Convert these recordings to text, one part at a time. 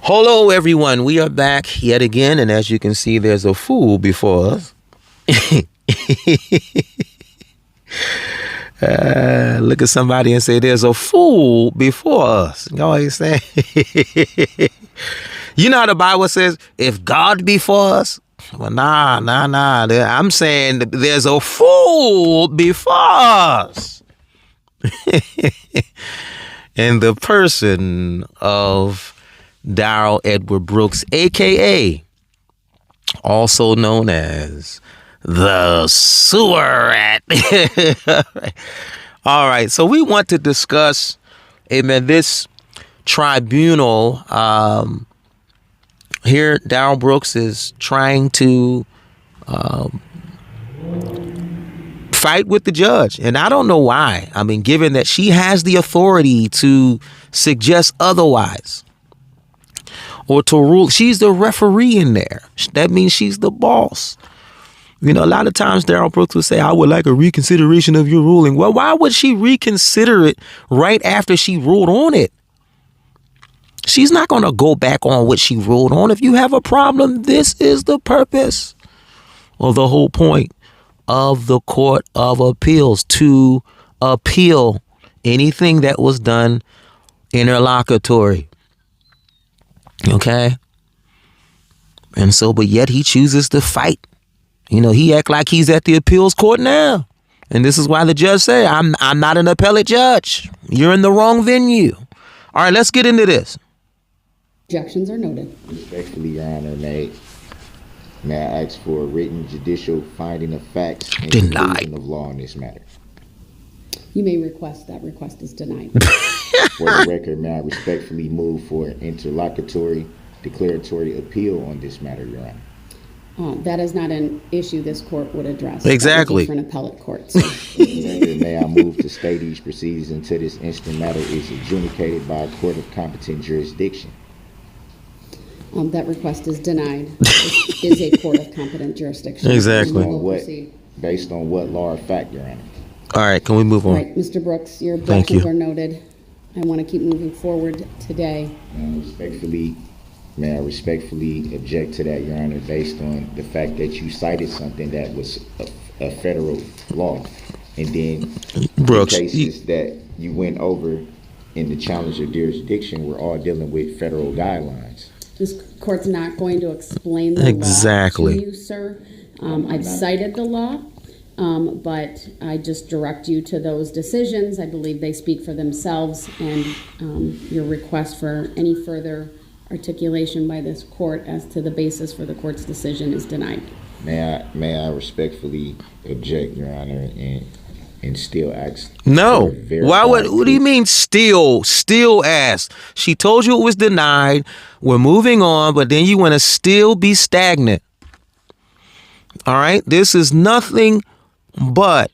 Hello, everyone. We are back yet again, and as you can see, there's a fool before us. Look at somebody and say, "There's a fool before us." You know what he's saying? You know how the Bible says, "If God be for us," well, nah. I'm saying there's a fool before us, in the person of Darrell Edward Brooks, a.k.a. also known as the sewer rat. All right, so we want to discuss, amen, this tribunal. Here, Darrell Brooks is trying to fight with the judge, and I don't know why. I mean, given that she has the authority to suggest otherwise, or to rule. She's the referee in there. That means she's the boss. You know, a lot of times Darrell Brooks would say, "I would like a reconsideration of your ruling." Well, why would she reconsider it right after she ruled on it? She's not going to go back on what she ruled on. If you have a problem, this is the purpose or the whole point of the Court of Appeals, to appeal anything that was done interlocutory. Okay. And so, but yet he chooses to fight. You know, he act like he's at the appeals court now. And this is why the judge say, I'm not an appellate judge. You're in the wrong venue. All right, let's get into this. Objections are noted. Respectfully, Your Honor, may I ask for a written judicial finding of facts and conclusion of law in this matter? You may request. That request is denied. For the record, may I respectfully move for an interlocutory declaratory appeal on this matter, Your Honor? That is not an issue this court would address. Exactly. For an appellate court. So. May I move to stay these proceedings until this instant matter is adjudicated by a court of competent jurisdiction? That request is denied. This is a court of competent jurisdiction. Exactly. Based on what law or fact, Your Honor? All right, can we move on? All right, Mr. Brooks, your objections are noted. I want to keep moving forward today. May I respectfully object to that, Your Honor, based on the fact that you cited something that was a federal law, and then Brooks, the cases that you went over in the challenge of jurisdiction were all dealing with federal guidelines. This court's not going to explain the law to you, sir. I've cited the law, but I just direct you to those decisions. I believe they speak for themselves, and your request for any further articulation by this court as to the basis for the court's decision is denied. May I respectfully object, Your Honor, and still ask? No. Why would? What do you mean still ask? She told you it was denied. We're moving on, but then you want to still be stagnant. All right. This is nothing but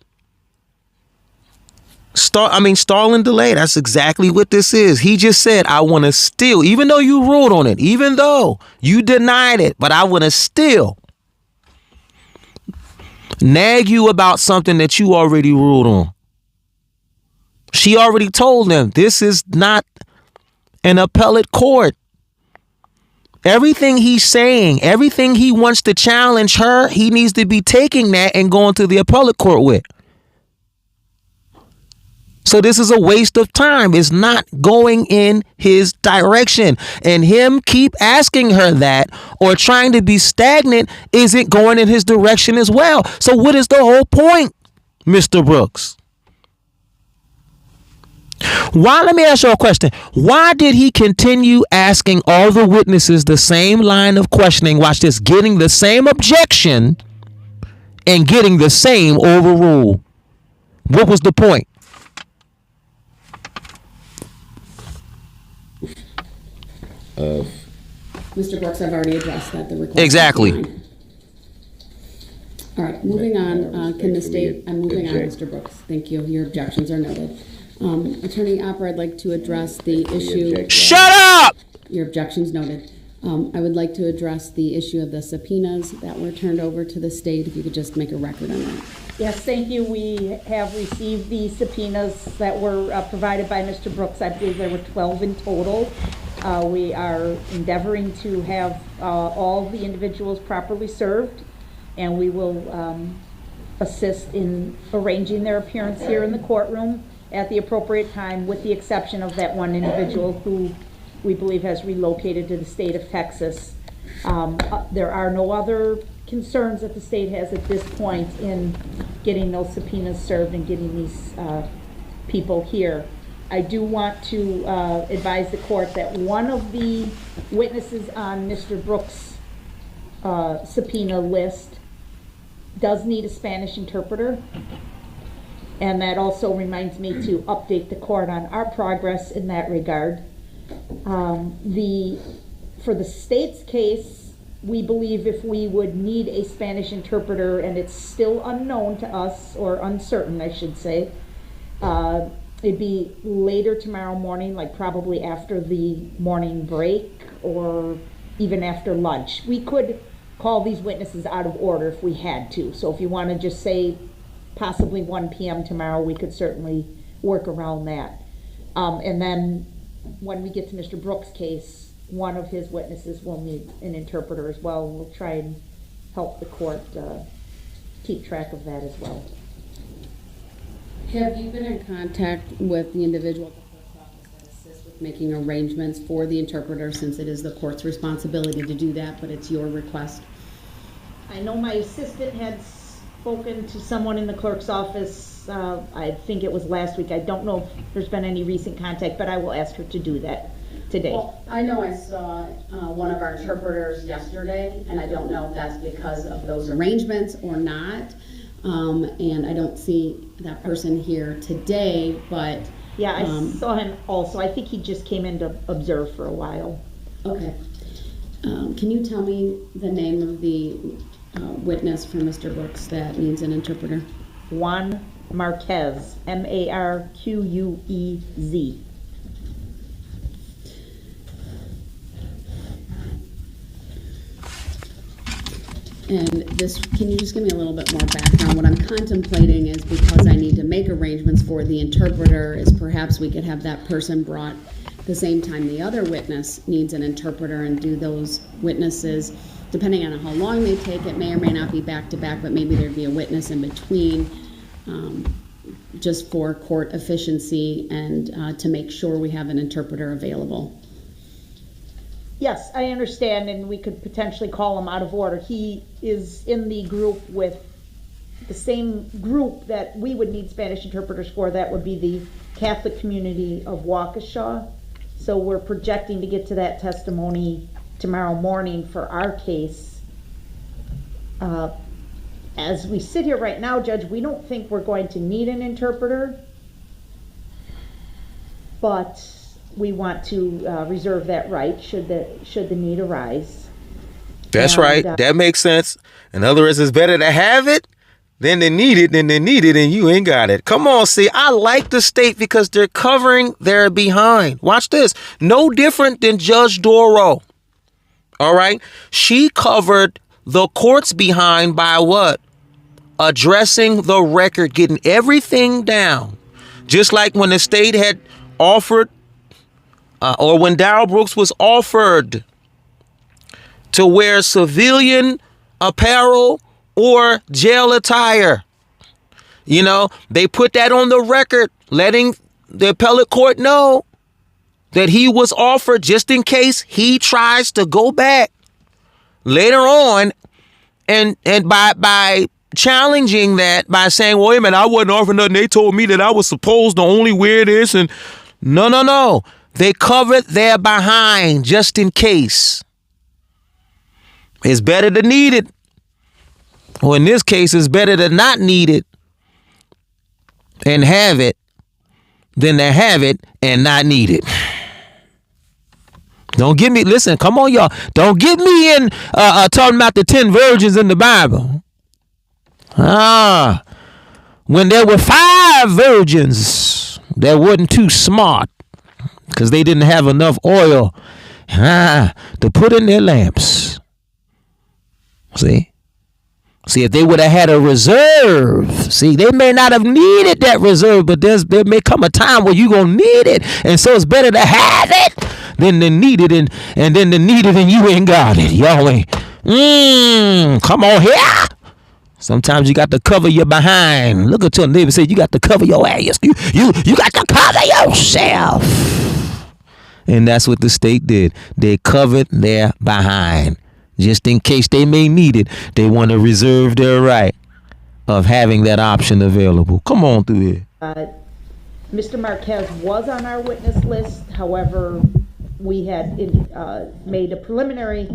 stalling delay. That's exactly what this is. He just said, I want to still, even though you ruled on it, even though you denied it, but I want to still nag you about something that you already ruled on. She already told them this is not an appellate court. Everything he's saying, everything he wants to challenge her, he needs to be taking that and going to the appellate court with. So this is a waste of time. It's not going in his direction. And him keep asking her that or trying to be stagnant isn't going in his direction as well. So what is the whole point, Mr. Brooks? Let me ask you a question. Why did he continue asking all the witnesses the same line of questioning? Watch this, getting the same objection and getting the same overrule. What was the point? Mr. Brooks, I've already addressed that. The request. Exactly. All right, moving on. Can the state? I'm moving on, Mr. Brooks. Thank you. Your objections are noted. Attorney Opper, I'd like to address the issue. Shut up! Your objections noted. I would like to address the issue of the subpoenas that were turned over to the state. If you could just make a record on that. Yes, thank you. We have received the subpoenas that were provided by Mr. Brooks. I believe there were 12 in total. We are endeavoring to have all the individuals properly served, and we will assist in arranging their appearance here in the courtroom at the appropriate time, with the exception of that one individual who we believe has relocated to the state of Texas. There are no other concerns that the state has at this point in getting those subpoenas served and getting these people here. I do want to advise the court that one of the witnesses on Mr. Brooks' subpoena list does need a Spanish interpreter. And that also reminds me to update the court on our progress in that regard. For the state's case, we believe if we would need a Spanish interpreter, and it's still unknown to us, or uncertain, I should say, it'd be later tomorrow morning, like probably after the morning break or even after lunch. We could call these witnesses out of order if we had to. So if you want to just say possibly 1 p.m. tomorrow, we could certainly work around that. And then when we get to Mr. Brooks' case, one of his witnesses will need an interpreter as well. We'll try and help the court keep track of that as well. Have you been in contact with the individual at the clerk's office that assists with making arrangements for the interpreter, since it is the court's responsibility to do that, but it's your request? I know my assistant had spoken to someone in the clerk's office, I think it was last week. I don't know if there's been any recent contact, but I will ask her to do that today. Well, I know I saw one of our interpreters yesterday, and I don't know if that's because of those arrangements or not. And I don't see that person here today, but... Yeah, I saw him also. I think he just came in to observe for a while. Okay. Can you tell me the name of the witness for Mr. Brooks that needs an interpreter? Juan Marquez, M-A-R-Q-U-E-Z. And this, can you just give me a little bit more background? What I'm contemplating is, because I need to make arrangements for the interpreter, is perhaps we could have that person brought the same time the other witness needs an interpreter, and do those witnesses, depending on how long they take, it may or may not be back to back, but maybe there'd be a witness in between, just for court efficiency and to make sure we have an interpreter available. Yes, I understand, and we could potentially call him out of order. He is in the group with the same group that we would need Spanish interpreters for. That would be the Catholic community of Waukesha. So we're projecting to get to that testimony tomorrow morning for our case. As we sit here right now, Judge, we don't think we're going to need an interpreter, but we want to reserve that right should the need arise. That's right. That makes sense. In other words, it's better to have it than to need it, and you ain't got it. Come on, see, I like the state because they're covering their behind. Watch this. No different than Judge Darrell. All right. She covered the court's behind by what? Addressing the record, getting everything down. Just like when the state had offered or when Darrell Brooks was offered to wear civilian apparel or jail attire. You know, they put that on the record, letting the appellate court know that he was offered just in case he tries to go back later on, and by challenging that by saying, well, wait a minute, I wasn't offered nothing. They told me that I was supposed to only wear this, and no. They covered their behind just in case. It's better to need it. Or in this case, it's better to not need it and have it than to have it and not need it. Don't get me, listen, come on, y'all. Don't get me in talking about the 10 virgins in the Bible. When there were 5 virgins that wasn't too smart, because they didn't have enough oil to put in their lamps. See? See, if they would have had a reserve, see, they may not have needed that reserve, but there may come a time where you're going to need it. And so it's better to have it than to need it, and then to need it and you ain't got it. Y'all ain't. Come on here. Sometimes you got to cover your behind. Look at your neighbor and say, you got to cover your ass. You got to cover yourself. And that's what the state did. They covered their behind. Just in case they may need it, they want to reserve their right of having that option available. Come on through here. Mr. Marquez was on our witness list. However, we had made a preliminary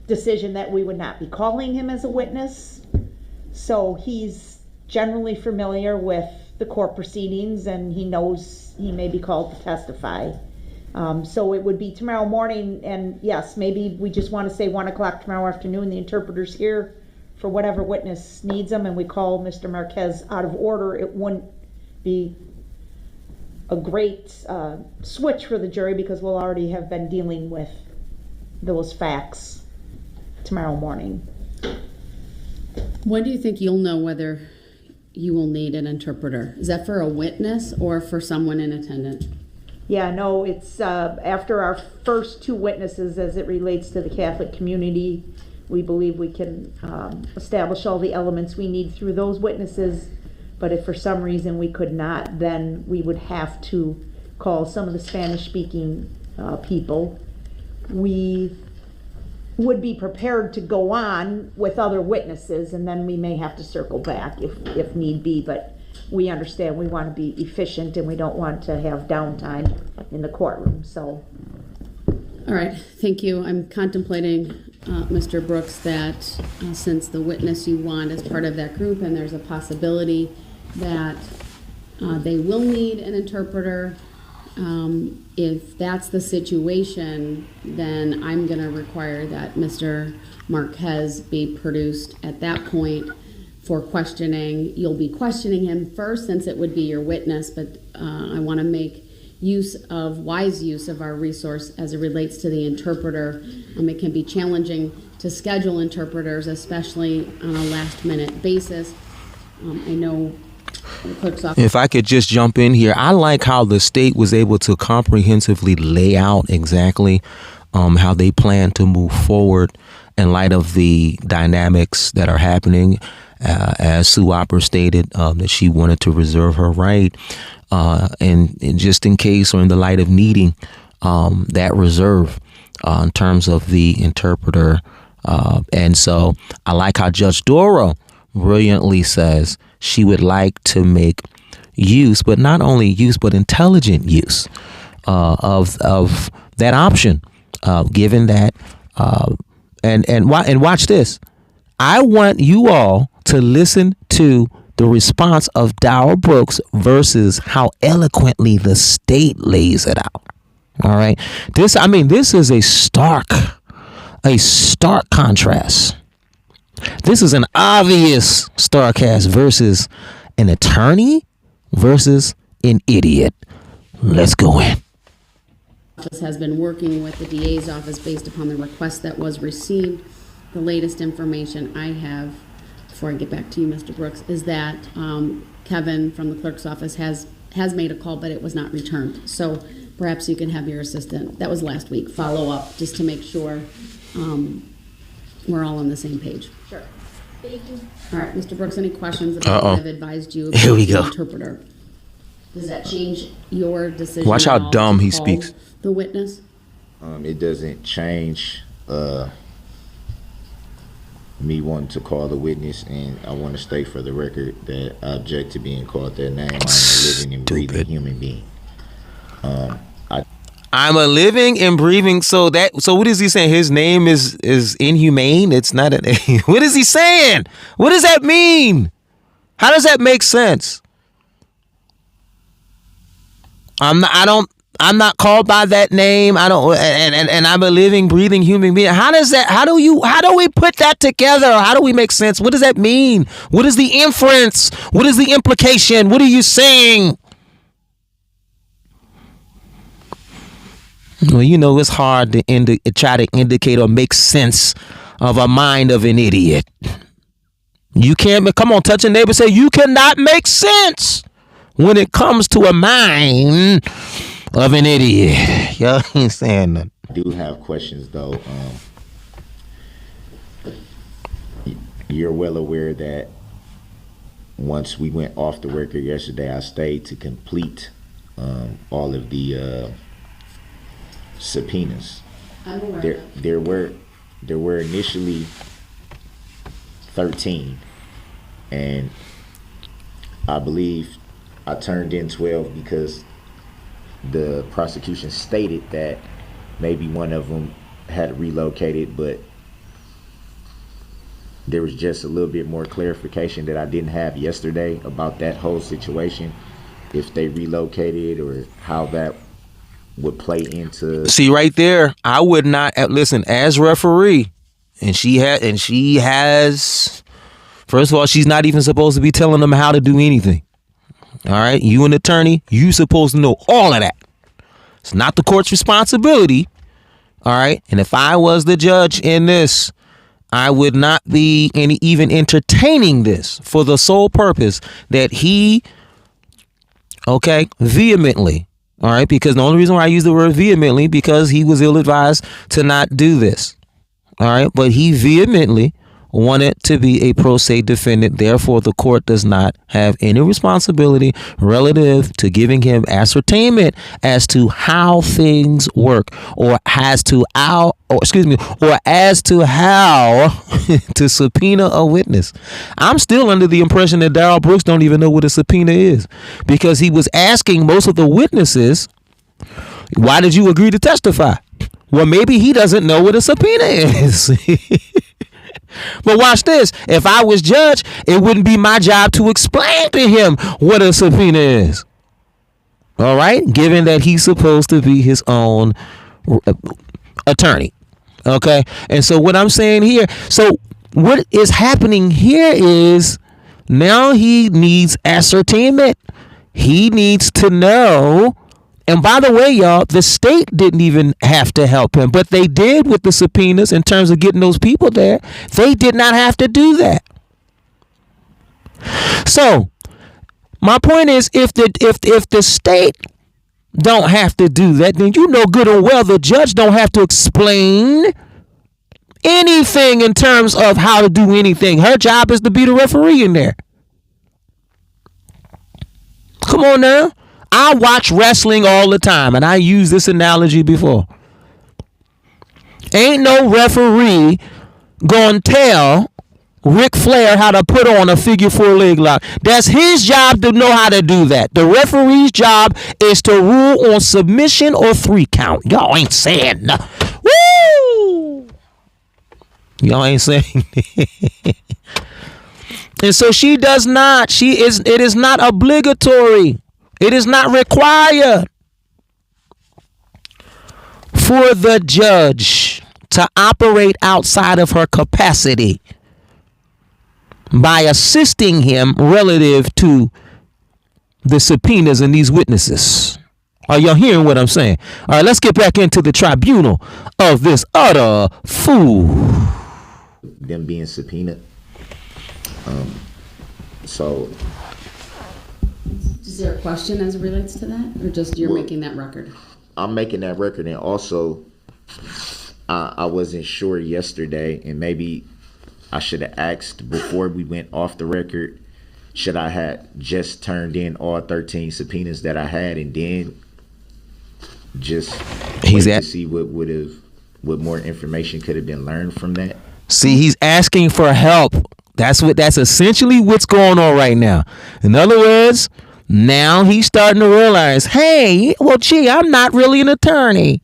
decision that we would not be calling him as a witness. So he's generally familiar with the court proceedings, and he knows he may be called to testify. So it would be tomorrow morning, and yes, maybe we just want to say 1 o'clock tomorrow afternoon. The interpreter's here for whatever witness needs them, and we call Mr. Marquez out of order. It wouldn't be a great switch for the jury because we'll already have been dealing with those facts tomorrow morning. When do you think you'll know whether you will need an interpreter? Is that for a witness or for someone in attendance? Yeah, no, it's after our first 2 witnesses as it relates to the Catholic community. We believe we can establish all the elements we need through those witnesses. But if for some reason we could not, then we would have to call some of the Spanish-speaking people. We would be prepared to go on with other witnesses, and then we may have to circle back if need be. But we understand we want to be efficient and we don't want to have downtime in the courtroom. So, all right, thank you. I'm contemplating, Mr. Brooks, that since the witness you want is part of that group and there's a possibility that they will need an interpreter, if that's the situation, then I'm going to require that Mr. Marquez be produced at that point for questioning. You'll be questioning him first since it would be your witness, but I want to make wise use of our resource as it relates to the interpreter. It can be challenging to schedule interpreters, especially on a last-minute basis. I know the clerk's office. If I could just jump in here, I like how the state was able to comprehensively lay out exactly how they plan to move forward in light of the dynamics that are happening. As Sue Opera stated, that she wanted to reserve her right, and just in case or in the light of needing that reserve in terms of the interpreter. And so I like how Judge Doro brilliantly says she would like to make use, but not only use, but intelligent use of that option, given that. And watch this. I want you all to listen to the response of Darrell Brooks versus how eloquently the state lays it out. All right. This is a stark contrast. This is an obvious starcast versus an attorney versus an idiot. Let's go in. Office has been working with the DA's office based upon the request that was received. The latest information I have, before I get back to you, Mr. Brooks, is that Kevin from the clerk's office has made a call, but it was not returned. So perhaps you can have your assistant, that was last week, follow up just to make sure we're all on the same page. Sure. Thank you. All right, Mr. Brooks, any questions about what I've advised you about Here we the go. interpreter? Does that change your decision? Watch at how all dumb to he call speaks. the witness? It doesn't change me wanting to call the witness, and I want to state for the record that I object to being called that name. I'm a living and breathing human being. I'm a living and breathing. So what is he saying? His name is inhumane. It's not a name. What is he saying? What does that mean? How does that make sense? I'm not called by that name. I don't, and I'm a living, breathing human being. How do we put that together? How do we make sense? What does that mean? What is the inference? What is the implication? What are you saying? Well, it's hard to try to indicate or make sense of a mind of an idiot. You can't, come on, touch a neighbor, say you cannot make sense when it comes to a mind of an idiot. Y'all ain't saying nothing. I do have questions though. You're well aware that once we went off the record yesterday, I stayed to complete all of the subpoenas. I'm aware. There were initially 13, and I believe I turned in 12 because the prosecution stated that maybe one of them had relocated, but there was just a little bit more clarification that I didn't have yesterday about that whole situation, if they relocated or how that would play into. See right there, I would not listen as referee, and she has. First of all, she's not even supposed to be telling them how to do anything. All right, you an attorney, you supposed to know all of that. It's not the court's responsibility. All right, and if I was the judge in this, I would not be even entertaining this for the sole purpose that he, vehemently. All right, because the only reason why I use the word vehemently, because he was ill-advised to not do this. All right, but he vehemently wanted to be a pro se defendant. Therefore, the court does not have any responsibility relative to giving him ascertainment as to how things work, or as to how to subpoena a witness. I'm still under the impression that Darrell Brooks don't even know what a subpoena is, because he was asking most of the witnesses, why did you agree to testify? Well, maybe he doesn't know what a subpoena is. But watch this. If I was judge, it wouldn't be my job to explain to him what a subpoena is. All right? Given that he's supposed to be his own attorney. Okay? And so what I'm saying here, so what is happening here is now he needs ascertainment. He needs to know. And by the way, y'all, the state didn't even have to help him, but they did with the subpoenas in terms of getting those people there. They did not have to do that. So my point is, if the state don't have to do that, then you know good and well the judge don't have to explain anything in terms of how to do anything. Her job is to be the referee in there. Come on now. I watch wrestling all the time, and I use this analogy before. Ain't no referee gonna tell Ric Flair how to put on a figure 4 leg lock. That's his job to know how to do that. The referee's job is to rule on submission or 3 count. Y'all ain't saying nothing. Woo! Y'all ain't saying. And so she does not. It is not obligatory. It is not required for the judge to operate outside of her capacity by assisting him relative to the subpoenas and these witnesses. Are y'all hearing what I'm saying? All right, let's get back into the tribunal of this utter fool. Them being subpoenaed. So. Is there a question as it relates to that, or just you're making that record? I'm making that record, and also I wasn't sure yesterday, and maybe I should have asked before we went off the record, should I have just turned in all 13 subpoenas that I had, and then just wait to see what more information could have been learned from that? See, he's asking for help. That's essentially what's going on right now. In other words, now he's starting to realize, hey, well, gee, I'm not really an attorney.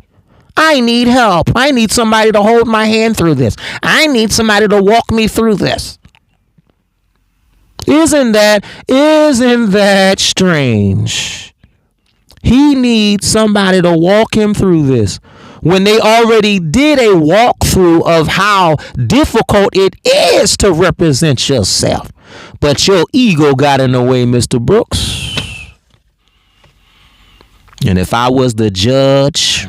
I need help. I need somebody to hold my hand through this. I need somebody to walk me through this. Isn't that strange? He needs somebody to walk him through this when they already did a walkthrough of how difficult it is to represent yourself. But your ego got in the way, Mr. Brooks. And if I was the judge,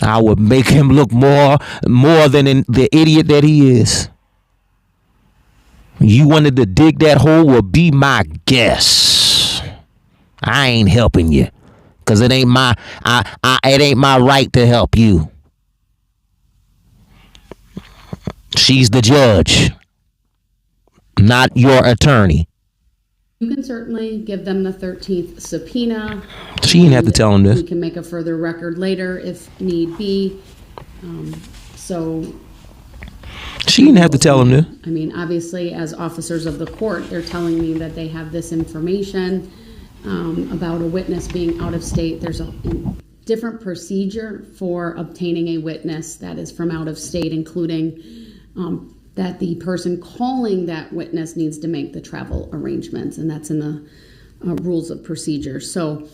I would make him look more than the idiot that he is. You wanted to dig that hole? Well, be my guest. I ain't helping you, cause it ain't my it ain't my right to help you. She's the judge, not your attorney. You can certainly give them the 13th subpoena. She didn't have to tell him this. We can make a further record later if need be. She didn't have to tell him this. I mean, obviously, as officers of the court, they're telling me that they have this information about a witness being out of state. There's a different procedure for obtaining a witness that is from out of state, including that the person calling that witness needs to make the travel arrangements, and that's in the rules of procedure. So,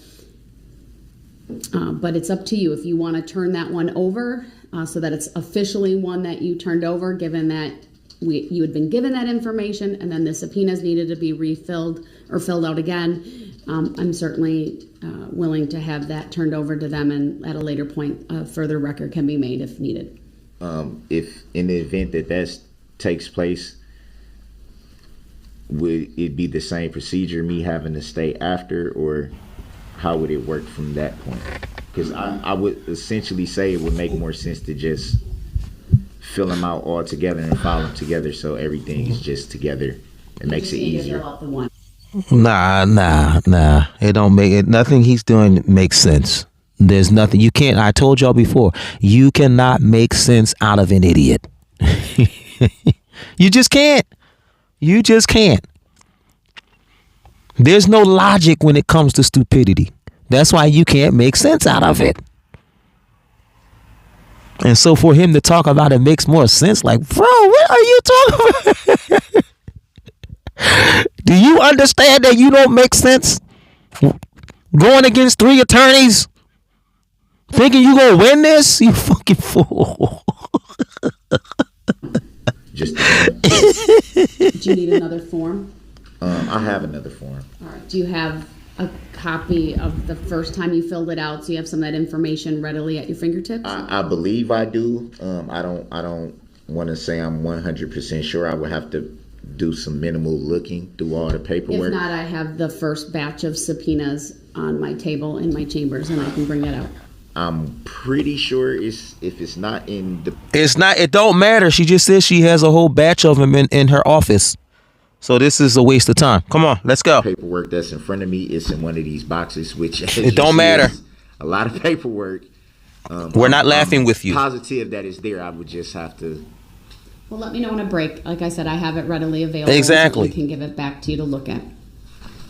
but it's up to you if you want to turn that one over so that it's officially one that you turned over, given that you had been given that information and then the subpoenas needed to be refilled or filled out again. I'm certainly willing to have that turned over to them, and at a later point, a further record can be made if needed. If in the event that takes place, would it be the same procedure, me having to stay after, or how would it work from that point? Because I would essentially say it would make more sense to just fill them out all together and file them together, so everything is just together. It makes it easier. Nah. It don't make it. Nothing he's doing makes sense. There's nothing you can't. I told y'all before. You cannot make sense out of an idiot. You just can't. You just can't. There's no logic when it comes to stupidity. That's why you can't make sense out of it. And so for him to talk about it makes more sense. Like, bro, what are you talking about? Do you understand that you don't make sense? Going against 3 attorneys? Thinking you gonna win this? You fucking fool. Just Do you need another form? I have another form. All right. Do you have a copy of the first time you filled it out, so you have some of that information readily at your fingertips? I believe I do. I don't want to say I'm 100% sure. I would have to do some minimal looking through all the paperwork. If not, I have the first batch of subpoenas on my table in my chambers, and I can bring that out. I'm pretty sure if it's not in the... It's not. It don't matter. She just says she has a whole batch of them in her office. So this is a waste of time. Come on, let's go. Paperwork that's in front of me is in one of these boxes, which it don't matter. A lot of paperwork. We're not laughing with you. Positive that it's there. I would just have to... Well, let me know on a break. Like I said, I have it readily available. Exactly. So we can give it back to you to look at.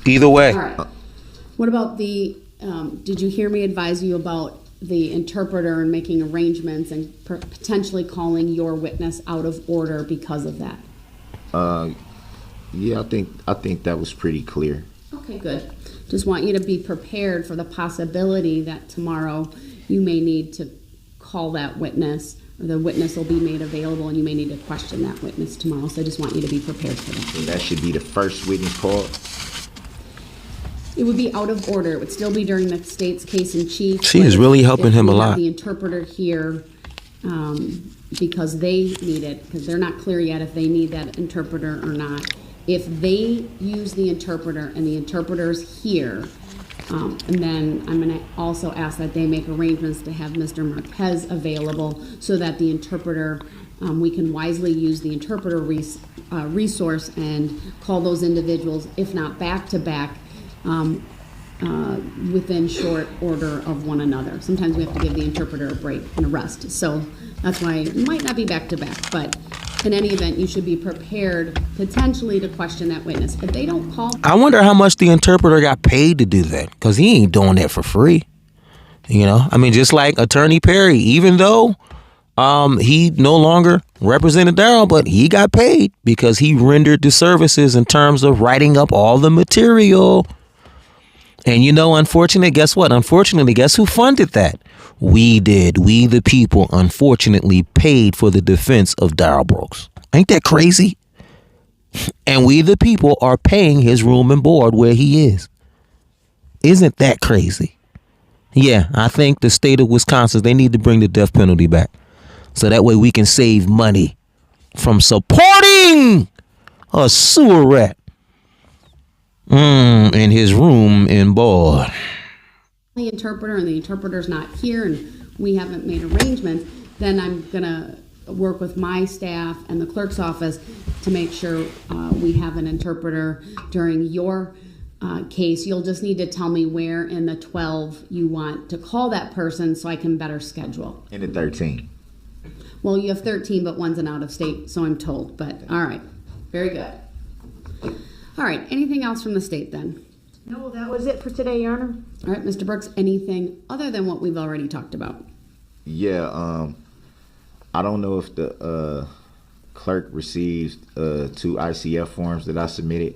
Either way. All right. What about the... did you hear me advise you about the interpreter and making arrangements and potentially calling your witness out of order because of that? Yeah, I think that was pretty clear. Okay, good. Just want you to be prepared for the possibility that tomorrow you may need to call that witness, or the witness will be made available and you may need to question that witness tomorrow. So I just want you to be prepared for that. And that should be the first witness called? It would be out of order. It would still be during the state's case in chief. She is really helping him a lot. The interpreter here, because they need it, because they're not clear yet if they need that interpreter or not. If they use the interpreter and the interpreter's here, and then I'm going to also ask that they make arrangements to have Mr. Marquez available so that the interpreter, we can wisely use the interpreter resource and call those individuals, if not back to back, within short order of one another. Sometimes we have to give the interpreter a break and a rest. So that's why it might not be back to back, but in any event, you should be prepared potentially to question that witness. If they don't call... I wonder how much the interpreter got paid to do that, because he ain't doing that for free. You know, I mean, just like Attorney Perry, even though he no longer represented Darrell, but he got paid because he rendered the services in terms of writing up all the material. And you know, unfortunately, guess what? Unfortunately, guess who funded that? We did. We, the people, unfortunately paid for the defense of Darrell Brooks. Ain't that crazy? And we, the people, are paying his room and board where he is. Isn't that crazy? Yeah, I think the state of Wisconsin, they need to bring the death penalty back. So that way we can save money from supporting a sewer rat in his room in Board. The interpreter and the interpreter's not here and we haven't made arrangements, then I'm gonna work with my staff and the clerk's office to make sure we have an interpreter during your case. You'll just need to tell me where in the 12 you want to call that person so I can better schedule. In the 13. Well, you have 13, but one's an out of state, so I'm told. But all right, very good. All right, anything else from the state then? No, that was it for today, Your Honor. All right, Mr. Brooks, anything other than what we've already talked about? Yeah, I don't know if the clerk received 2 ICF forms that I submitted.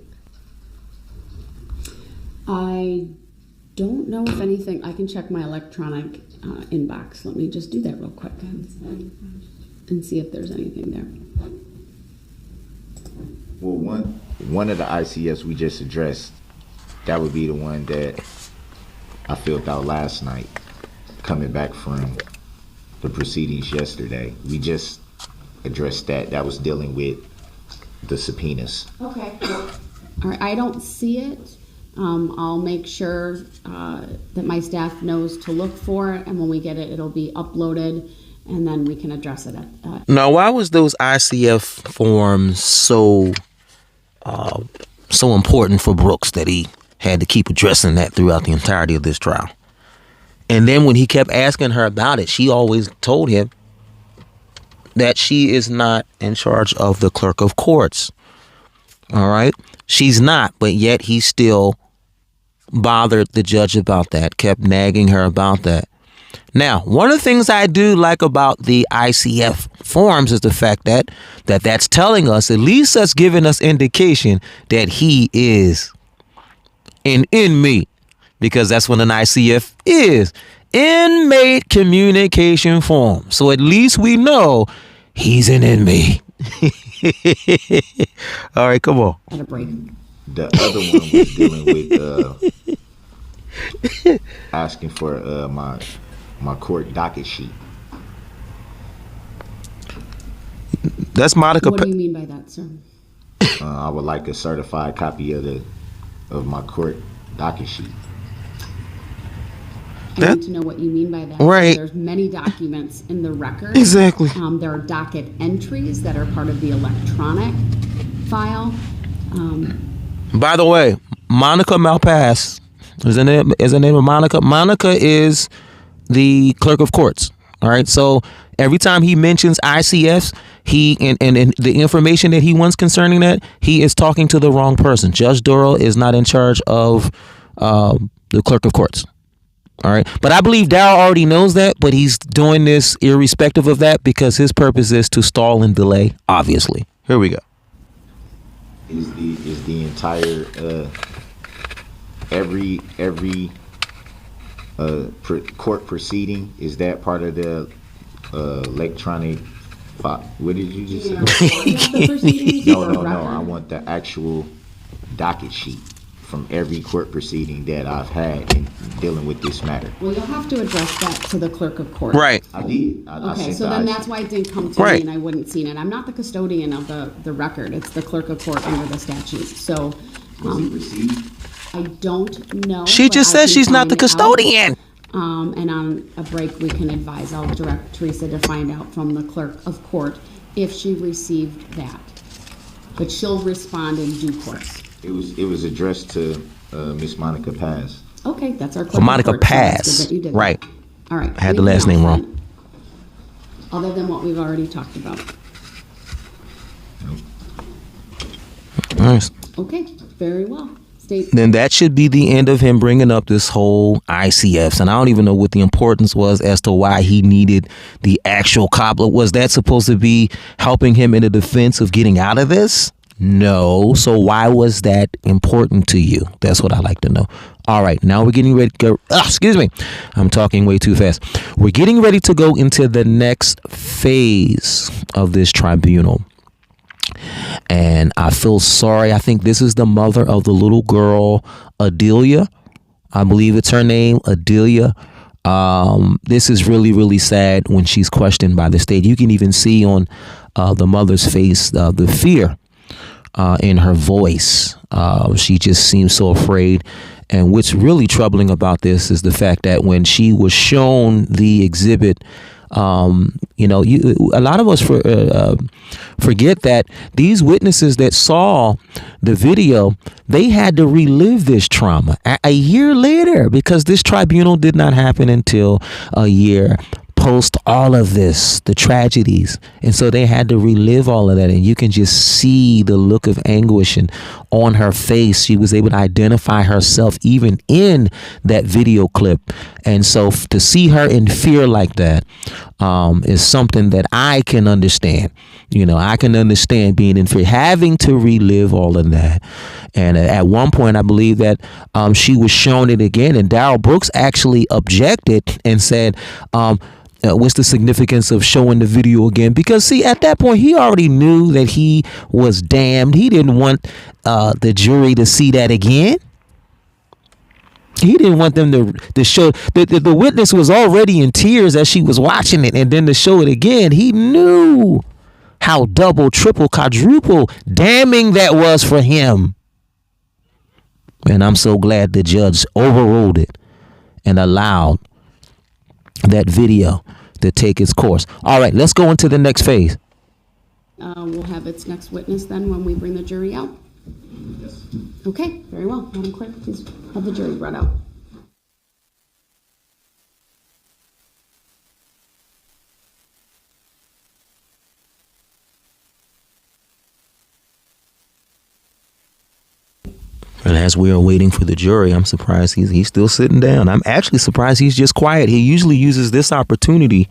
I don't know if anything. I can check my electronic inbox. Let me just do that real quick and see if there's anything there. Well, one of the ICFs we just addressed, that would be the one that I filled out last night, coming back from the proceedings yesterday. We just addressed that. That was dealing with the subpoenas. Okay. All right. I don't see it. I'll make sure that my staff knows to look for it, and when we get it, it'll be uploaded, and then we can address it. Now, why was those ICF forms so important for Brooks that he had to keep addressing that throughout the entirety of this trial? And then when he kept asking her about it, she always told him that she is not in charge of the clerk of courts. All right? She's not, but yet he still bothered the judge about that, kept nagging her about that. Now, one of the things I do like about the ICF forms is the fact that that's telling us, at least that's giving us indication that he is an inmate, because that's what an ICF is, inmate communication form. So at least we know he's an inmate. All right, come on. At a break. The other one was dealing with asking for my court docket sheet. That's Monica. What do you mean by that, sir? I would like a certified copy of my court docket sheet. I need to know what you mean by that. Right. There's many documents in the record. Exactly. There are docket entries that are part of the electronic file. By the way, Monica Malpass is the name of Monica. Monica is the clerk of courts. All right. So every time he mentions ICFs, he and the information that he wants concerning that, he is talking to the wrong person. Judge Darrell is not in charge of the clerk of courts. All right. But I believe Darrell already knows that, but he's doing this irrespective of that because his purpose is to stall and delay, obviously. Here we go. Is the entire every court proceeding, is that part of the electronic file? What did you just say? No. I want the actual docket sheet from every court proceeding that I've had in dealing with this matter. Well, you'll have to address that to the clerk of court. Right. I did. Okay, so then that's why it didn't come to me and I wouldn't seen it. I'm not the custodian of the record. It's the clerk of court under the statute. So Was it received? I don't know. She but just I said can she's not the find out. custodian. And on a break, we can advise. I'll direct Teresa to find out from the clerk of court if she received that. But she'll respond in due course. It was addressed to Miss Monica Paz. Okay, that's our clerk For Monica of court. So that's Paz. good that you did Right. that. All right. I had the Anything last name else wrong. then? Other than what we've already talked about. Nice. Okay, very well. State. Then that should be the end of him bringing up this whole ICFs. And I don't even know what the importance was as to why he needed the actual cop. Was that supposed to be helping him in the defense of getting out of this? No. So why was that important to you? That's what I like to know. All right. Now we're getting ready to go. Excuse me. I'm talking way too fast. We're getting ready to go into the next phase of this tribunal. And I feel sorry. I think this is the mother of the little girl, Adelia. I believe it's her name, Adelia. This is really, really sad when she's questioned by the state. You can even see on the mother's face the fear in her voice. She just seems so afraid. And what's really troubling about this is the fact that when she was shown the exhibit, a lot of us forget that these witnesses that saw the video, they had to relive this trauma a year later, because this tribunal did not happen until a year post all of this, the tragedies. And so they had to relive all of that. And you can just see the look of anguish and on her face. She was able to identify herself even in that video clip. And so to see her in fear like that is something that I can understand. I can understand being in fear, having to relive all of that. And at one point, I believe that she was shown it again. And Darrell Brooks actually objected and said, what's the significance of showing the video again? Because, see, at that point, he already knew that he was damned. He didn't want the jury to see that again. He didn't want them to show. The witness was already in tears as she was watching it. And then to show it again, he knew how double, triple, quadruple damning that was for him. And I'm so glad the judge overruled it and allowed that video to take its course. All right, let's go into the next phase. We'll have its next witness then when we bring the jury out. Yes. Okay, very well. Madam Clerk, please have the jury brought out. And as we are waiting for the jury, I'm surprised he's still sitting down. I'm actually surprised he's just quiet. He usually uses this opportunity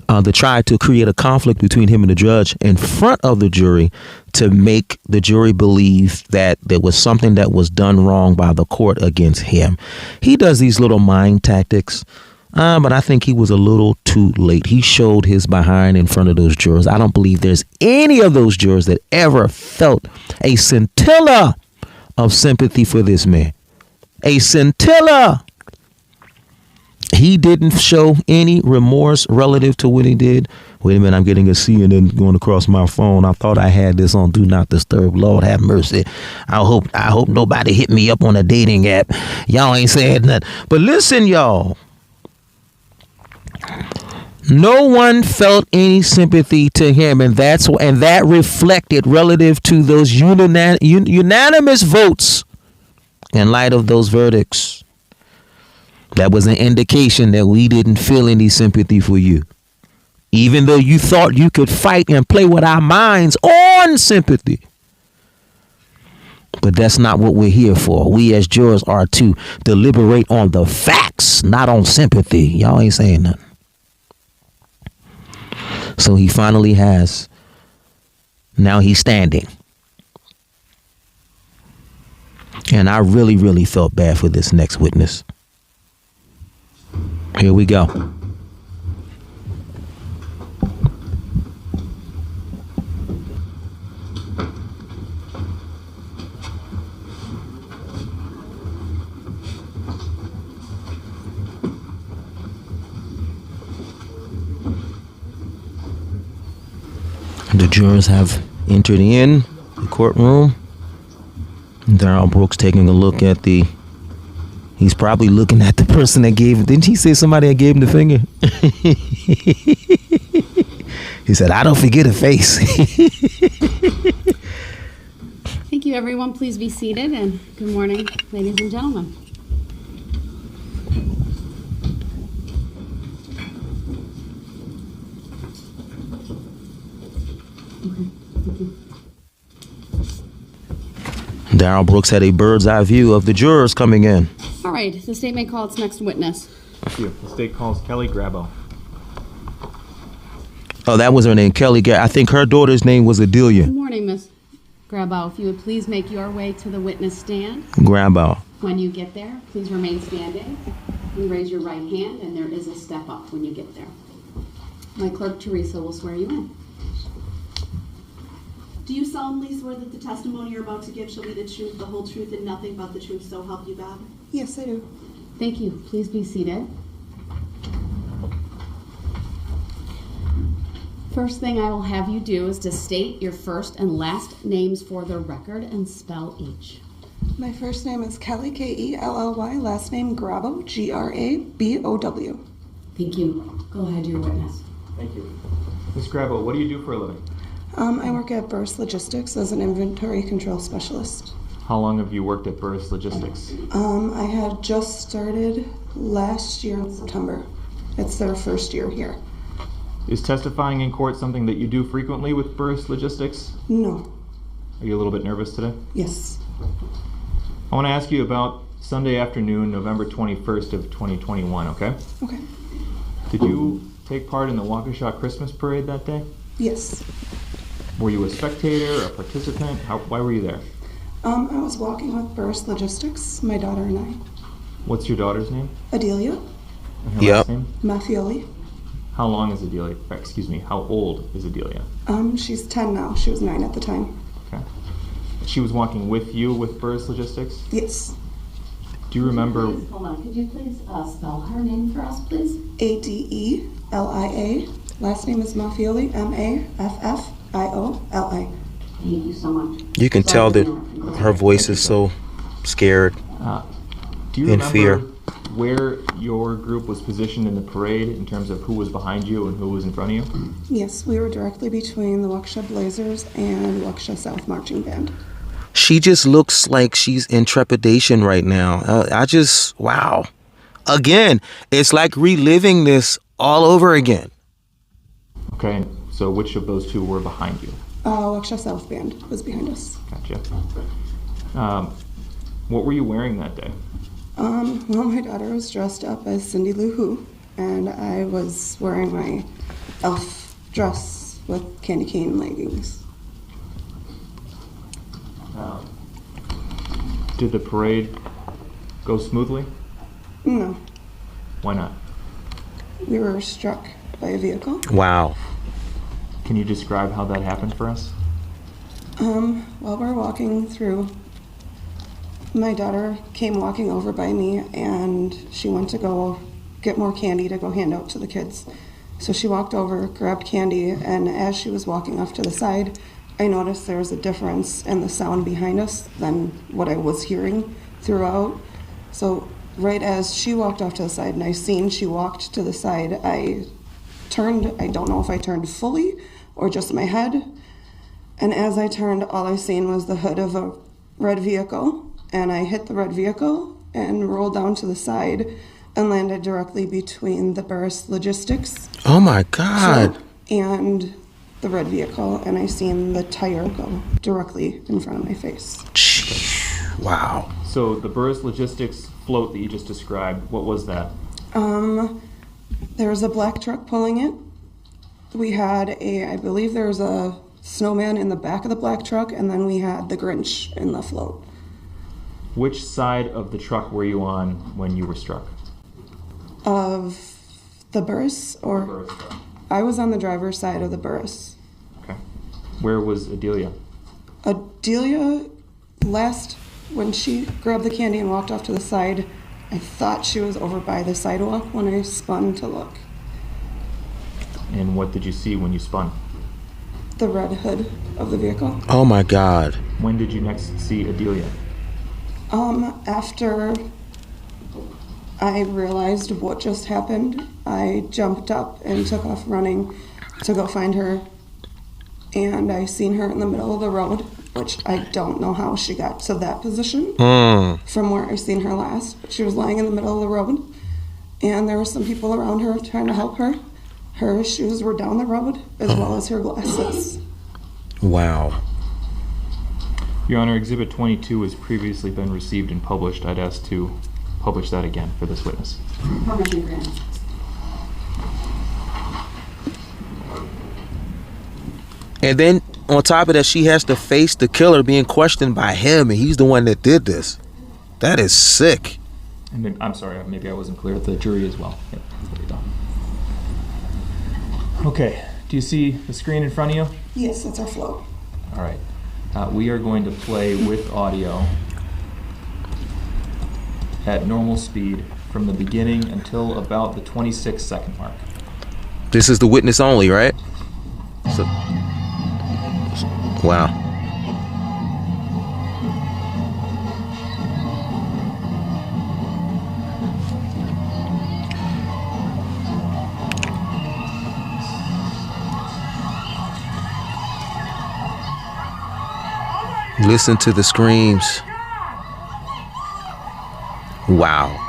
to try to create a conflict between him and the judge in front of the jury to make the jury believe that there was something that was done wrong by the court against him. He does these little mind tactics, but I think he was a little too late. He showed his behind in front of those jurors. I don't believe there's any of those jurors that ever felt a scintilla of sympathy for this man. A scintilla. He didn't show any remorse relative to what he did. Wait a minute, I'm getting a CNN going across my phone. I thought I had this on Do Not Disturb. Lord have mercy. I hope nobody hit me up on a dating app. Y'all ain't saying nothing. But listen, y'all. No one felt any sympathy to him, and that reflected relative to those unanimous votes in light of those verdicts. That was an indication that we didn't feel any sympathy for you, even though you thought you could fight and play with our minds on sympathy. But that's not what we're here for. We as jurors are to deliberate on the facts, not on sympathy. Y'all ain't saying nothing. So he finally has. Now he's standing. And I really, really felt bad for this next witness. Here we go. The jurors have entered in the courtroom. Darrell Brooks taking a look at he's probably looking at the person that didn't he say somebody that gave him the finger? He said, I don't forget a face. Thank you, everyone. Please be seated, and good morning, ladies and gentlemen. Darrell Brooks had a bird's eye view of the jurors coming in. All right, the state may call its next witness. Thank you. The state calls Kelly Grabo. Oh, that was her name, Kelly. I think her daughter's name was Adelia. Good morning, Miss Grabo. If you would please make your way to the witness stand. Grabo. When you get there, please remain standing and raise your right hand, and there is a step up when you get there. My clerk, Teresa, will swear you in. Do you solemnly swear that the testimony you're about to give shall be the truth, the whole truth, and nothing but the truth, so help you God? Yes, I do. Thank you. Please be seated. First thing I will have you do is to state your first and last names for the record and spell each. My first name is Kelly, Kelly, last name Grabo, Grabow. Thank you. Go ahead, your witness. Thank you. Ms. Grabo, what do you do for a living? I work at Burst Logistics as an inventory control specialist. How long have you worked at Burris Logistics? I had just started last year in September. It's their first year here. Is testifying in court something that you do frequently with Burris Logistics? No. Are you a little bit nervous today? Yes. I want to ask you about Sunday afternoon, November 21st of 2021, okay? Okay. Did you take part in the Waukesha Christmas Parade that day? Yes. Were you a spectator, a participant? Why were you there? I was walking with Burst Logistics, my daughter and I. What's your daughter's name? Adelia And her Yep. last name? Maffioli. How long is Adelia? Excuse me, how old is Adelia? She's 10 now. She was 9 at the time. Okay. She was walking with you with Burris Logistics? Yes. Do you remember? Hold on. Could you please spell her name for us, please? Adelia. Last name is Maffioli, Maffioli. Thank you so much. You can tell that her voice is so scared. Do you In remember fear. where your group was positioned in the parade in terms of who was behind you and who was in front of you? Yes, we were directly between the Waukesha Blazers and Waukesha South Marching Band. She just looks like she's in trepidation right now. Wow. Again, it's like reliving this all over again. Okay, so which of those two were behind you? Waukesha South Band was behind us. Gotcha. What were you wearing that day? Well, my daughter was dressed up as Cindy Lou Who, and I was wearing my elf dress with candy cane leggings. Did the parade go smoothly? No, Why not? we were struck by a vehicle. Wow. Can you describe how that happened for us? While we're walking through, my daughter came walking over by me, and she went to go get more candy to go hand out to the kids. So she walked over, grabbed candy, and as she was walking off to the side, I noticed there was a difference in the sound behind us than what I was hearing throughout. So right as she walked off to the side and I seen she walked to the side, I turned. I don't know if I turned fully or just my head. And as I turned, all I seen was the hood of a red vehicle. And I hit the red vehicle and rolled down to the side and landed directly between the Burris Logistics Oh my God. and the red vehicle, and I seen the tire go directly in front of my face. Wow. So the Burris Logistics float that you just described, what was that? There was a black truck pulling it. We had I believe there was a snowman in the back of the black truck, and then we had the Grinch in the float. Which side of the truck were you on when you were struck? Of the Burris, or Burris truck. I was on the driver's side of the Burris. Okay. Where was Adelia? Adelia, when she grabbed the candy and walked off to the side, I thought she was over by the sidewalk when I spun to look. And what did you see when you spun? The red hood of the vehicle. Oh my God. When did you next see Adelia? After I realized what just happened, I jumped up and took off running to go find her. And I seen her in the middle of the road, which I don't know how she got to that position from where I seen her last. She was lying in the middle of the road, and there were some people around her trying to help her. Her shoes were down the road, as well as her glasses. Wow. Your Honor, Exhibit 22 has previously been received and published. I'd ask to publish that again for this witness. Permission granted. And then on top of that, she has to face the killer being questioned by him, and he's the one that did this. That is sick. And then, I'm sorry, maybe I wasn't clear. The jury as well. Yep, there you go. Okay, do you see the screen in front of you? Yes, that's our float. All right. We are going to play with audio at normal speed from the beginning until about the 26-second mark. This is the witness only, right? So, wow. Listen to the screams. Wow.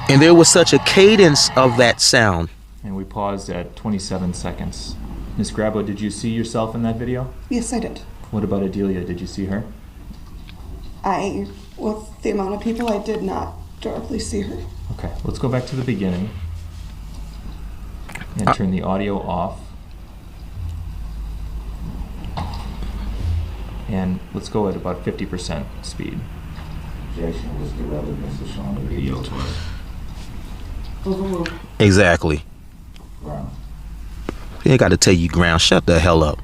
And there was such a cadence of that sound. And we paused at 27 seconds. Ms. Grabo, did you see yourself in that video? Yes, I did. What about Adelia? Did you see her? With the amount of people, I did not directly see her. Okay, let's go back to the beginning and turn the audio off. And let's go at about 50% speed. Objection was the relevance of showing the video to us. Exactly. They ain't got to tell you, ground. Shut the hell up.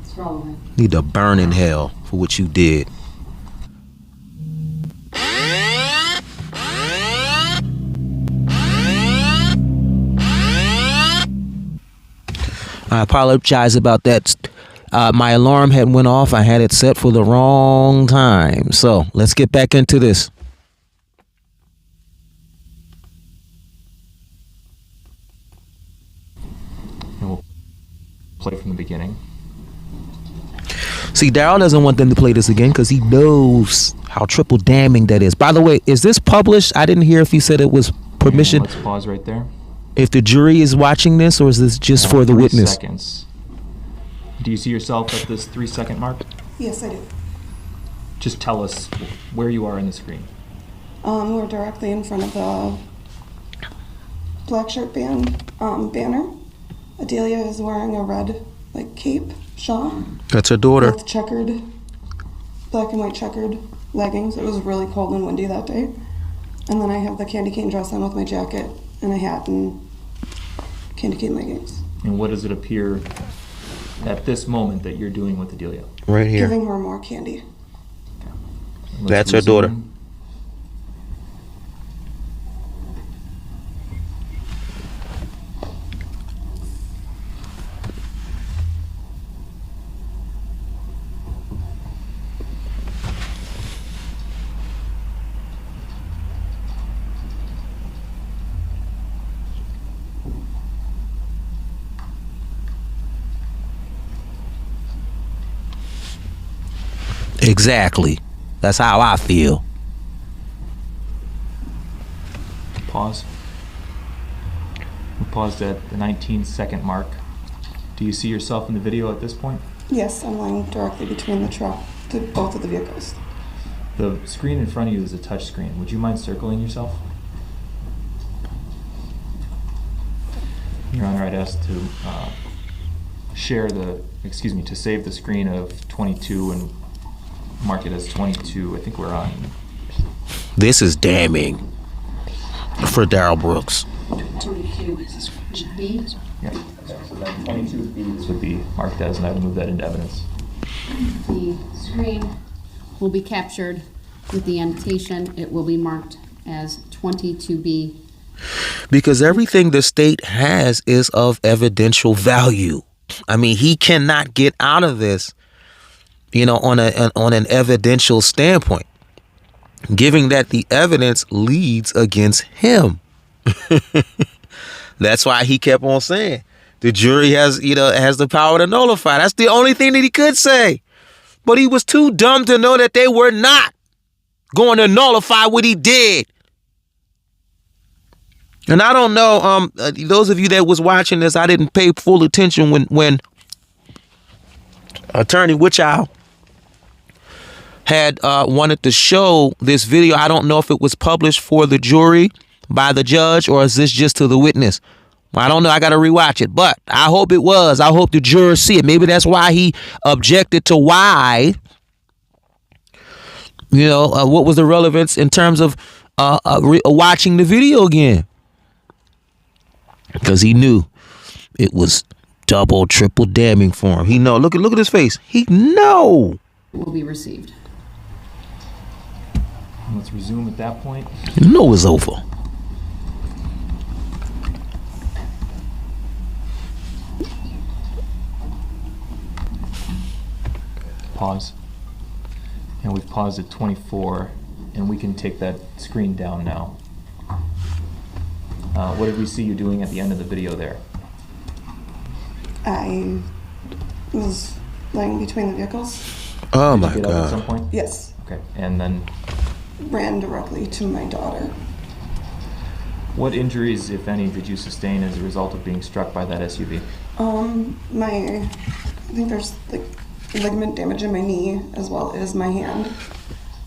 It's relevant. Need to burn in hell for what you did. I apologize about that. My alarm had went off. I had it set for the wrong time. So let's get back into this. And we'll play from the beginning. See, Darrell doesn't want them to play this again because he knows how triple damning that is. By the way, is this published? I didn't hear if he said it was permission. And let's pause right there. If the jury is watching this, or is this just for the 3 witness? Seconds. Do you see yourself at this 3-second mark? Yes, I do. Just tell us where you are in the screen. We're directly in front of the black shirt banner. Adelia is wearing a red cape shawl That's her daughter. with checkered, black and white checkered leggings. It was really cold and windy that day. And then I have the candy cane dress on with my jacket and a hat and candy cane leggings. And what does it appear at this moment that you're doing with Adelia? Right here. Giving her more candy. Let's That's her daughter. resume. Exactly. That's how I feel. Pause. We paused at the 19-second mark. Do you see yourself in the video at this point? Yes, I'm lying directly between both of the vehicles. The screen in front of you is a touch screen. Would you mind circling yourself? Your Honor, I'd ask to to save the screen of 22 and mark it as 22. I think we're on. This is damning for Darrell Brooks. 22 B. Yeah. So then 22B would be marked as, and I would move that into evidence. The screen will be captured with the annotation. It will be marked as 22B. Because everything the state has is of evidential value. I mean, he cannot get out of this, on an evidential standpoint, giving that the evidence leads against him. That's why he kept on saying the jury has the power to nullify. That's the only thing that he could say. But he was too dumb to know that they were not going to nullify what he did. And I don't know, those of you that was watching this, I didn't pay full attention when Attorney Witchow had wanted to show this video. I don't know if it was published for the jury by the judge, or is this just to the witness? I don't know. I got to rewatch it, but I hope it was. I hope the jurors see it. Maybe that's why he objected to why. What was the relevance in terms of watching the video again? Because he knew it was double, triple damning for him. He know. Look at his face. He know. Will be received. Let's resume at that point. You know it's over. pause. And we've paused at 24, and we can take that screen down now. What did we see you doing at the end of the video there? I was laying between the vehicles. Oh Did my you get up at some God. point? Yes. Okay, and then Ran directly to my daughter. what injuries, if any, did you sustain as a result of being struck by that SUV? I think there's like ligament damage in my knee as well as my hand.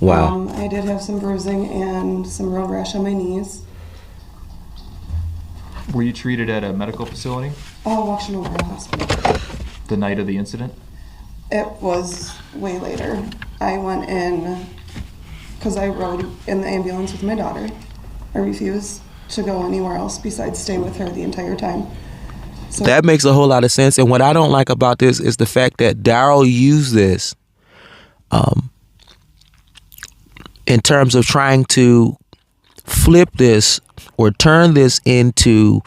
Wow. I did have some bruising and some road rash on my knees. Were you treated at a medical facility Washington Memorial Hospital. the night of the incident? It was way later. I went in because I rode in the ambulance with my daughter. I refused to go anywhere else besides stay with her the entire time. So That makes a whole lot of sense. And what I don't like about this is the fact that Darrell used this in terms of trying to flip this or turn this into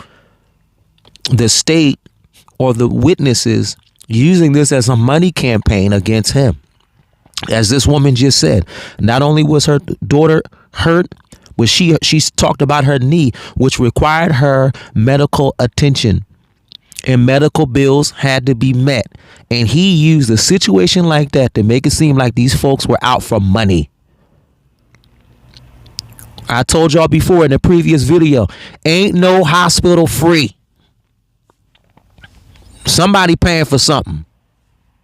the state or the witnesses using this as a money campaign against him. As this woman just said, not only was her daughter hurt, but she's talked about her knee, which required her medical attention, and medical bills had to be met. And he used a situation like that to make it seem like these folks were out for money. I told y'all before in the previous video, ain't no hospital free. Somebody paying for something.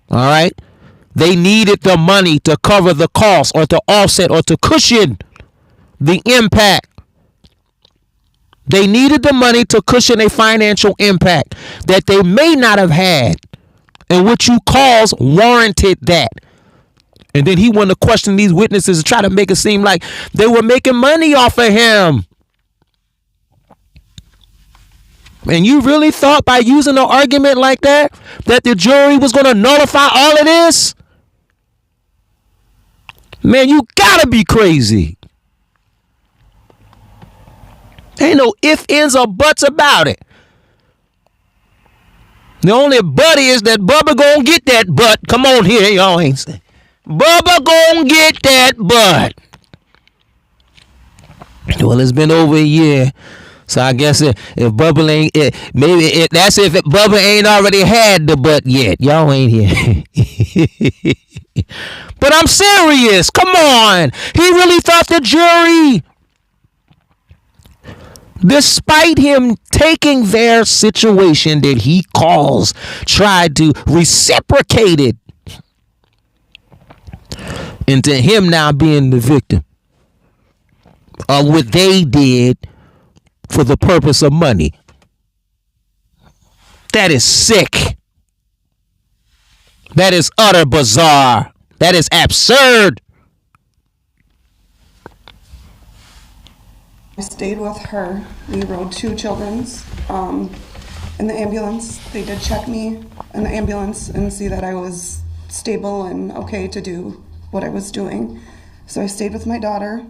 All right. They needed the money to cover the cost or to offset or to cushion the impact. They needed the money to cushion a financial impact that they may not have had, and what you cause warranted that. And then he wanted to question these witnesses and try to make it seem like they were making money off of him. And you really thought by using an argument like that the jury was going to nullify all of this? Man, you gotta be crazy. Ain't no ifs, ands, or buts about it. The only but is that Bubba gonna get that butt. Come on here, y'all ain't saying. Bubba gonna get that butt. Well, it's been over a year. So I guess if Bubba ain't, that's if Bubba ain't already had the butt yet. Y'all ain't here. But I'm serious. Come on. He really thought the jury, despite him taking their situation that he calls, tried to reciprocate it into him now being the victim of what they did for the purpose of money. That is sick. That is utter bizarre. That is absurd. I stayed with her. We rode two children's in the ambulance. They did check me in the ambulance and see that I was stable and okay to do what I was doing. So I stayed with my daughter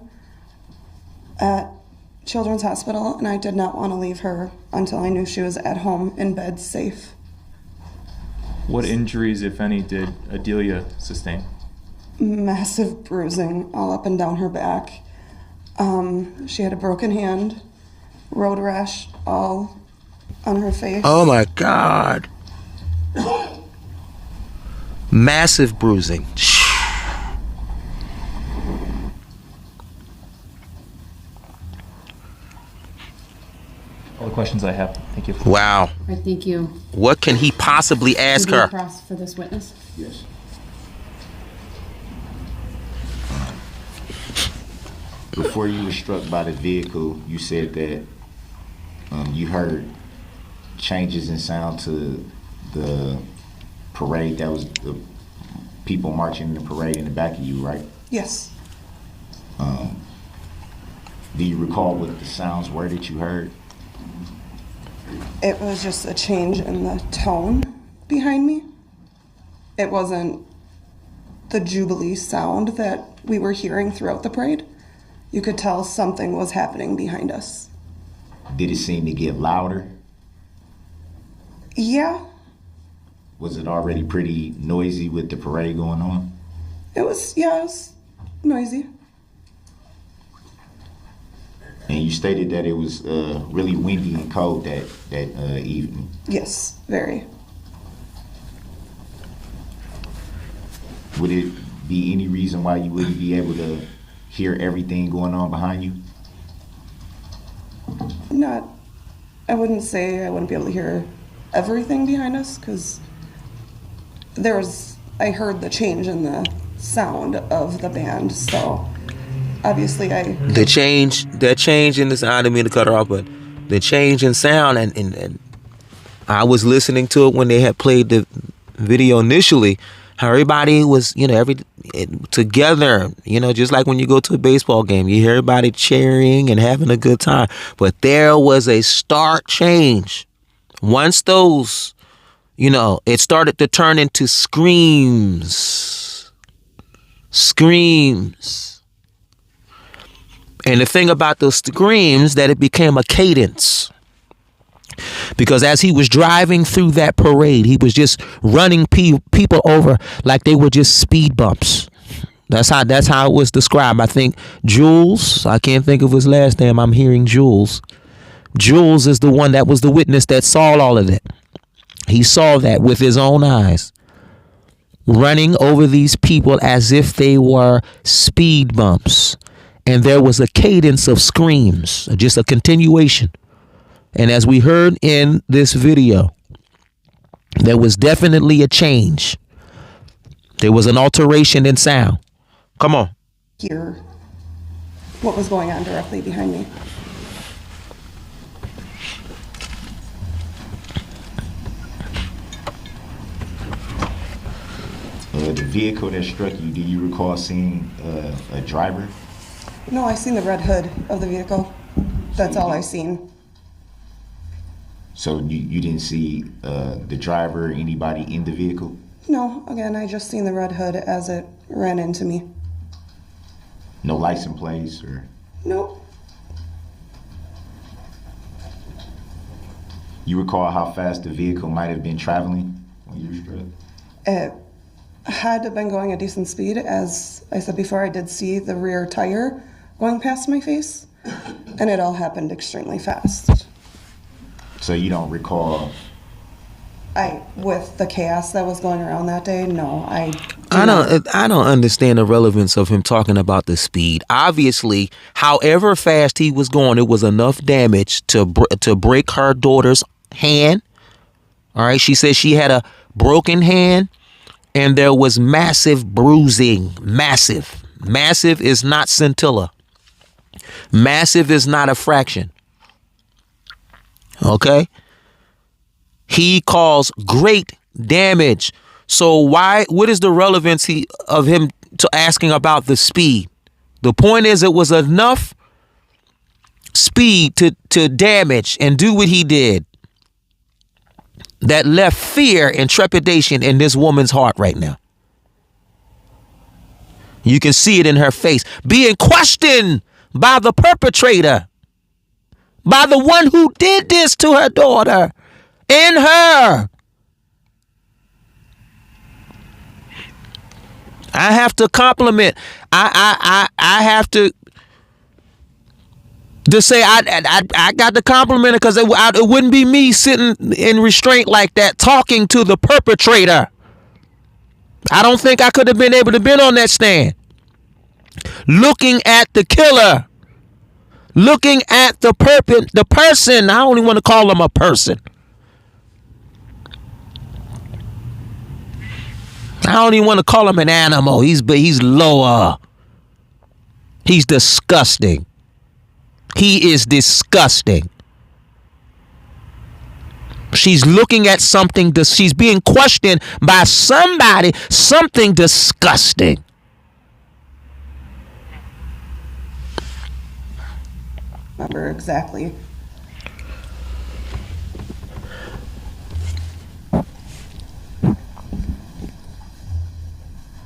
at Children's Hospital, and I did not want to leave her until I knew she was at home in bed safe. What injuries, if any, did Adelia sustain? Massive bruising all up and down her back. She had a broken hand, road rash all on her face. Oh my God. Massive bruising. All the questions I have. Thank you. Wow. All right, thank you. What can he possibly ask Would you her? cross for this witness? Yes. Before you were struck by the vehicle, you said that you heard changes in sound to the parade. That was the people marching in the parade in the back of you, right? Yes. Do you recall what the sounds were that you heard? It was just a change in the tone behind me. It wasn't the Jubilee sound that we were hearing throughout the parade. You could tell something was happening behind us. Did it seem to get louder? Yeah. Was it already pretty noisy with the parade going on? It was noisy. And you stated that it was really windy and cold that evening. Yes, very. Would it be any reason why you wouldn't be able to hear everything going on behind you? I wouldn't say I wouldn't be able to hear everything behind us, because I heard the change in the sound of the band, so obviously that change in this, I didn't mean to cut her off, but the change in sound, and I was listening to it when they had played the video initially, how everybody was, together, just like when you go to a baseball game, you hear everybody cheering and having a good time. But there was a stark change. Once those, it started to turn into screams. And the thing about those screams, that it became a cadence. Because as he was driving through that parade, he was just running people over like they were just speed bumps. That's how it was described. I think Jules, I can't think of his last name. I'm hearing Jules. Jules is the one that was the witness that saw all of it. He saw that with his own eyes. Running over these people as if they were speed bumps. And there was a cadence of screams, just a continuation. And as we heard in this video, there was definitely a change. There was an alteration in sound. Come on. Hear what was going on directly behind me. The vehicle that struck you, do you recall seeing a driver? No, I seen the red hood of the vehicle. That's all I seen. So you didn't see the driver or anybody in the vehicle? No, again, I just seen the red hood as it ran into me. No license plates or? Nope. You recall how fast the vehicle might have been traveling when you were struck? It had to have been going a decent speed. As I said before, I did see the rear tire going past my face, and it all happened extremely fast. So you don't recall? With the chaos that was going around that day, no, I don't understand the relevance of him talking about the speed. Obviously, however fast he was going, it was enough damage to break her daughter's hand. All right, she said she had a broken hand, and there was massive bruising. Massive is not scintilla. Massive is not a fraction. Okay. He caused great damage. So what is the relevance of him to asking about the speed? The point is, it was enough speed to damage and do what he did that left fear and trepidation in this woman's heart right now. You can see it in her face, being questioned by the perpetrator, by the one who did this to her daughter and her. I have to compliment. I have to say I got to compliment it, because it wouldn't be me sitting in restraint like that talking to the perpetrator. I don't think I could have been able to been on that stand, looking at the killer, looking at the person. I don't even want to call him a person. I don't even want to call him an animal. He's lower. He's disgusting. He is disgusting. She's looking at something. She's being questioned by something disgusting. Remember exactly.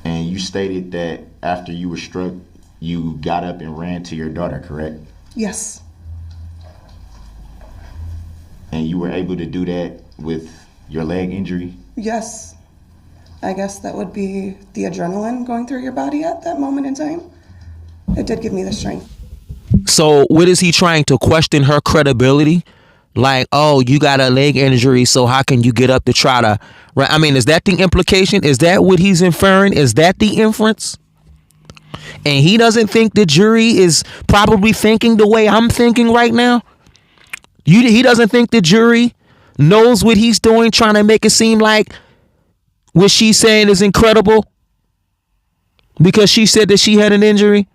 And you stated that after you were struck, you got up and ran to your daughter, correct? Yes. And you were able to do that with your leg injury? Yes. I guess that would be the adrenaline going through your body at that moment in time. It did give me the strength. So what is he trying to question her credibility? Like, oh, you got a leg injury, so how can you get up to try to, right? I mean, is that the implication? Is that what he's inferring? Is that the inference? And he doesn't think the jury is probably thinking the way I'm thinking right now? He doesn't think the jury knows what he's doing, trying to make it seem like what she's saying is incredible because she said that she had an injury,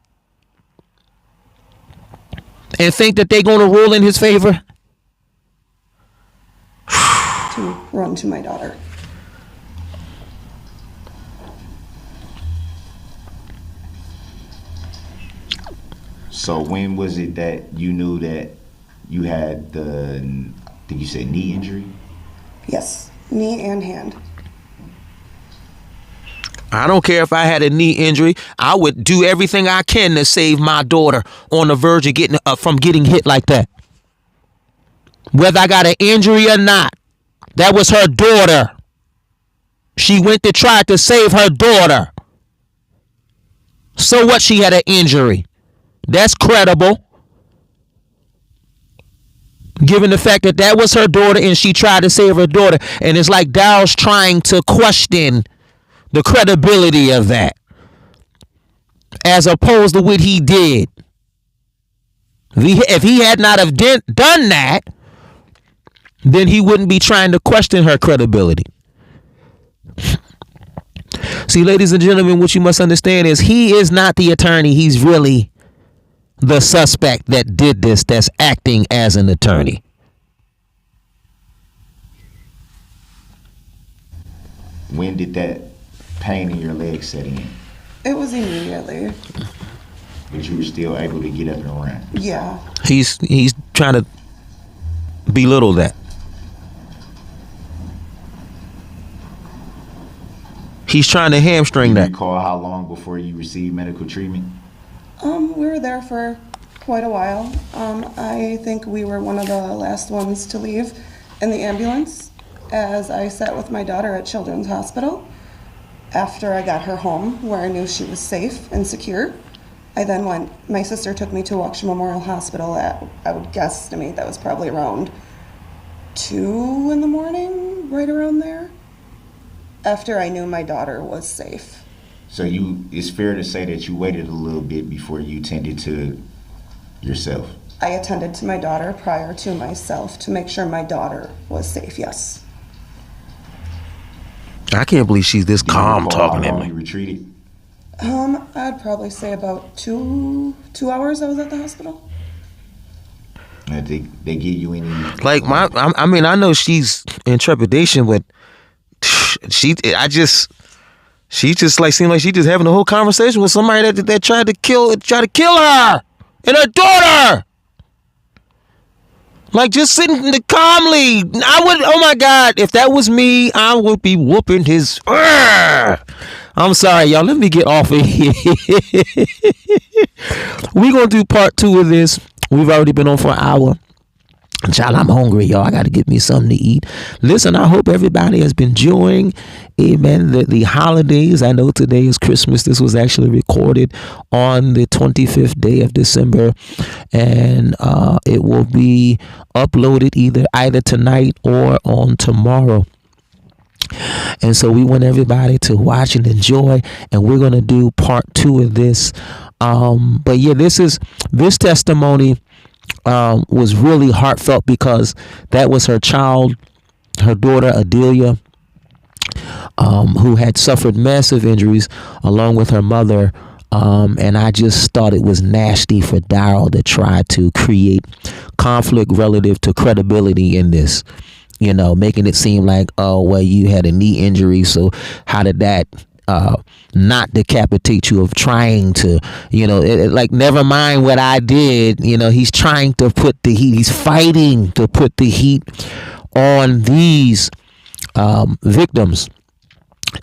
and think that they're going to rule in his favor? To run to my daughter. So when was it that you knew that you had did you say knee injury? Yes, knee and hand. I don't care if I had a knee injury. I would do everything I can to save my daughter on the verge of getting from getting hit like that. Whether I got an injury or not, that was her daughter. She went to try to save her daughter. So what? She had an injury. That's credible. Given the fact that that was her daughter and she tried to save her daughter. And it's like Darrell's trying to question the credibility of that as opposed to what he did. If he had not have done that, then he wouldn't be trying to question her credibility. See, ladies and gentlemen, what you must understand is he is not the attorney. He's really the suspect that did this, that's acting as an attorney. When did that pain in your leg set in? It was immediately. But you were still able to get up and run? Yeah. He's trying to belittle that. He's trying to hamstring Do you that. recall how long before you received medical treatment? We were there for quite a while. I think we were one of the last ones to leave in the ambulance as I sat with my daughter at Children's Hospital. After I got her home, where I knew she was safe and secure, I then my sister took me to Waukesha Memorial Hospital at, I would guesstimate that was probably around 2 in the morning, right around there, after I knew my daughter was safe. So it's fair to say that you waited a little bit before you tended to yourself? I attended to my daughter prior to myself to make sure my daughter was safe, yes. I can't believe she's this calm talking How to long me. you retreated? I'd probably say about 2 hours I was at the hospital. They give you any? Like I mean, I know she's in trepidation, but she just like seemed like she just having a whole conversation with somebody that tried to kill her and her daughter. Like just sitting calmly. I would, oh my God, if that was me, I would be whooping his. I'm sorry, y'all. Let me get off of here. We're going to do part 2 of this. We've already been on for an hour. Child, I'm hungry, y'all. I got to get me something to eat. Listen, I hope everybody has been enjoying, amen, the holidays. I know today is Christmas. This was actually recorded on the 25th day of December, and it will be uploaded either tonight or on tomorrow. And so we want everybody to watch and enjoy, and we're going to do part 2 of this. But yeah, this testimony was really heartfelt because that was her child, her daughter Adelia, who had suffered massive injuries along with her mother. And I just thought it was nasty for Darrell to try to create conflict relative to credibility in this, you know, making it seem like, oh, well, you had a knee injury, so how did that not decapitate you of trying to, you know, like, never mind what I did, you know, he's trying to put the heat, he's fighting to put the heat on these victims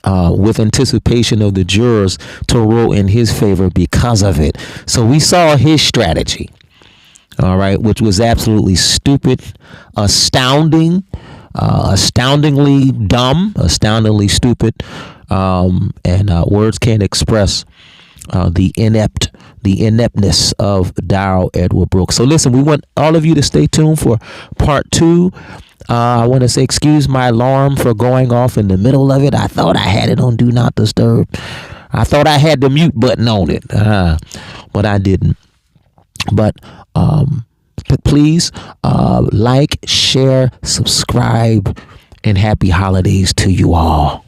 with anticipation of the jurors to rule in his favor because of it. So we saw his strategy, all right, which was absolutely stupid, astounding, astoundingly dumb, astoundingly stupid, and words can't express the ineptness of Darrell Edward Brooks. So listen, we want all of you to stay tuned for part 2. I want to say excuse my alarm for going off in the middle of it. I thought I had it on Do Not Disturb. I thought I had the mute button on it, but I didn't. But please like, share, subscribe, and happy holidays to you all.